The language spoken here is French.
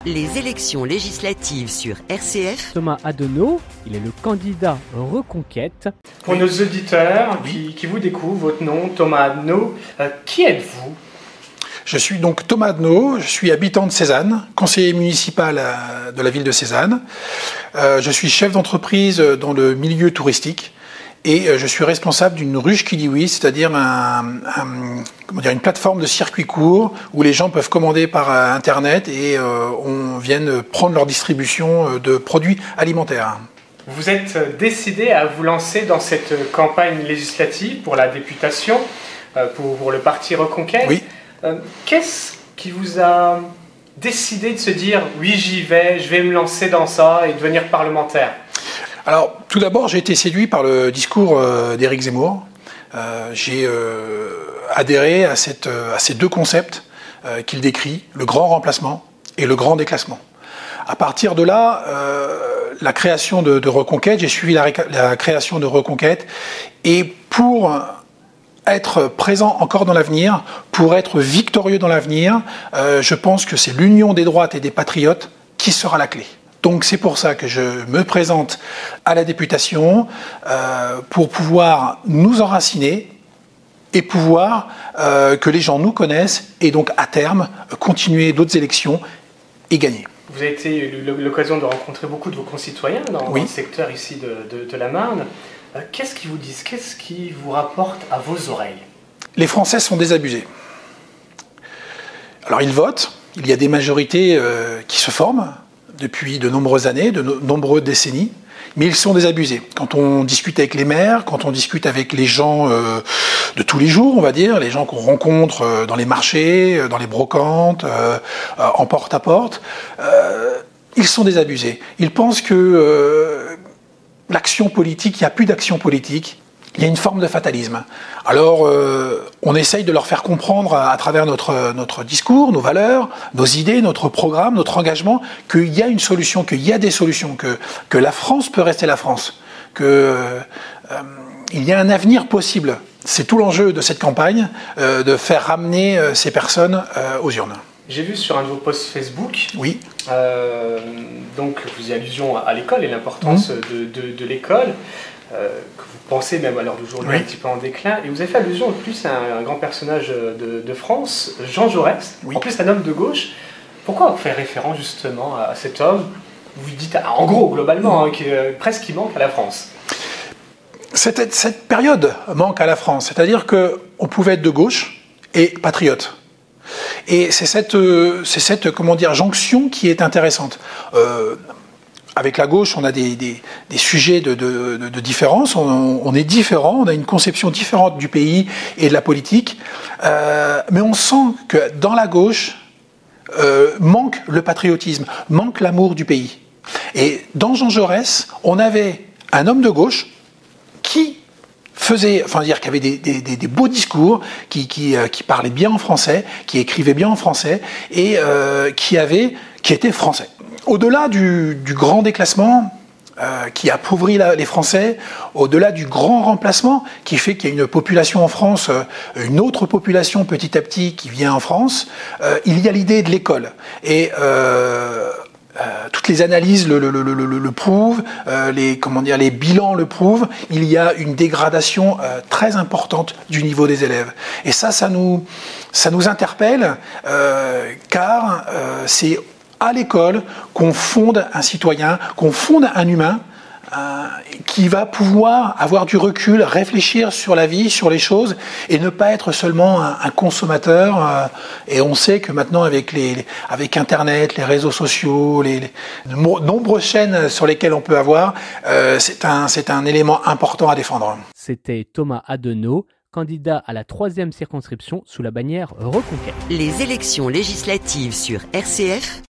Les élections législatives sur RCF. Thomas Adenau, il est le candidat Reconquête. Pour nos auditeurs qui vous découvrent, votre nom, Thomas Adenau, qui êtes-vous ? Je suis donc Thomas Adenau, je suis habitant de Cézanne, conseiller municipal de la ville de Cézanne. Je suis chef d'entreprise dans le milieu touristique et je suis responsable d'une ruche qui dit oui, c'est-à-dire une plateforme de circuit court où les gens peuvent commander par Internet et on vient prendre leur distribution de produits alimentaires. Vous êtes décidé à vous lancer dans cette campagne législative pour la députation, pour le parti Reconquête. Oui. Qu'est-ce qui vous a décidé de se dire « oui, j'y vais, je vais me lancer dans ça et devenir parlementaire » ? Alors, tout d'abord, j'ai été séduit par le discours d'Éric Zemmour. J'ai adhéré à ces deux concepts qu'il décrit, le grand remplacement et le grand déclassement. À partir de là, la création de Reconquête, j'ai suivi la création de Reconquête, et pour être présent encore dans l'avenir, pour être victorieux dans l'avenir, je pense que c'est l'union des droites et des patriotes qui sera la clé. Donc c'est pour ça que je me présente à la députation, pour pouvoir nous enraciner et pouvoir que les gens nous connaissent et donc à terme continuer d'autres élections et gagner. Vous avez eu l'occasion de rencontrer beaucoup de vos concitoyens dans le secteur ici de la Marne. Qu'est-ce qu'ils vous disent ? Qu'est-ce qui vous rapporte à vos oreilles ? Les Français sont désabusés. Alors ils votent, il y a des majorités qui se forment depuis de nombreuses années, de nombreuses décennies, mais ils sont désabusés. Quand on discute avec les maires, quand on discute avec les gens de tous les jours, on va dire, les gens qu'on rencontre dans les marchés, dans les brocantes, en porte-à-porte, ils sont désabusés. Ils pensent que l'action politique, il n'y a plus d'action politique, il y a une forme de fatalisme. Alors, on essaye de leur faire comprendre à travers notre discours, nos valeurs, nos idées, notre programme, notre engagement, qu'il y a une solution, qu'il y a des solutions, que la France peut rester la France, qu'il y a un avenir possible. C'est tout l'enjeu de cette campagne, de faire ramener ces personnes aux urnes. J'ai vu sur un de vos posts Facebook, oui. Donc vous faisiez allusion à l'école et l'importance de l'école, que vous pensez même à l'heure d'aujourd'hui un petit peu en déclin, et vous avez fait allusion en plus à un grand personnage de France, Jean Jaurès, en plus un homme de gauche. Pourquoi vous faites référence justement à cet homme ? Vous dites, en gros, globalement, presque qui manque à la France. Cette période manque à la France, c'est-à-dire qu'on pouvait être de gauche et patriote. Et c'est cette jonction qui est intéressante. Avec la gauche, on a des sujets de différence, on est différent, on a une conception différente du pays et de la politique, mais on sent que dans la gauche manque le patriotisme, manque l'amour du pays. Et dans Jean Jaurès, on avait un homme de gauche qui qui avait des beaux discours, qui parlait bien en français, qui écrivait bien en français et qui était français. Au-delà du grand déclassement qui appauvrit les Français, au-delà du grand remplacement qui fait qu'il y a une population en France, une autre population petit à petit qui vient en France, il y a l'idée de l'école. Et toutes les analyses le prouvent, les bilans le prouvent, il y a une dégradation très importante du niveau des élèves. Et ça nous interpelle, car c'est à l'école qu'on fonde un citoyen, qu'on fonde un humain qui va pouvoir avoir du recul, réfléchir sur la vie, sur les choses, et ne pas être seulement un consommateur. Et on sait que maintenant, avec Internet, les réseaux sociaux, les nombreuses chaînes sur lesquelles on peut avoir, c'est un élément important à défendre. C'était Thomas Adenau, candidat à la 3e circonscription sous la bannière Reconquête. Les élections législatives sur RCF.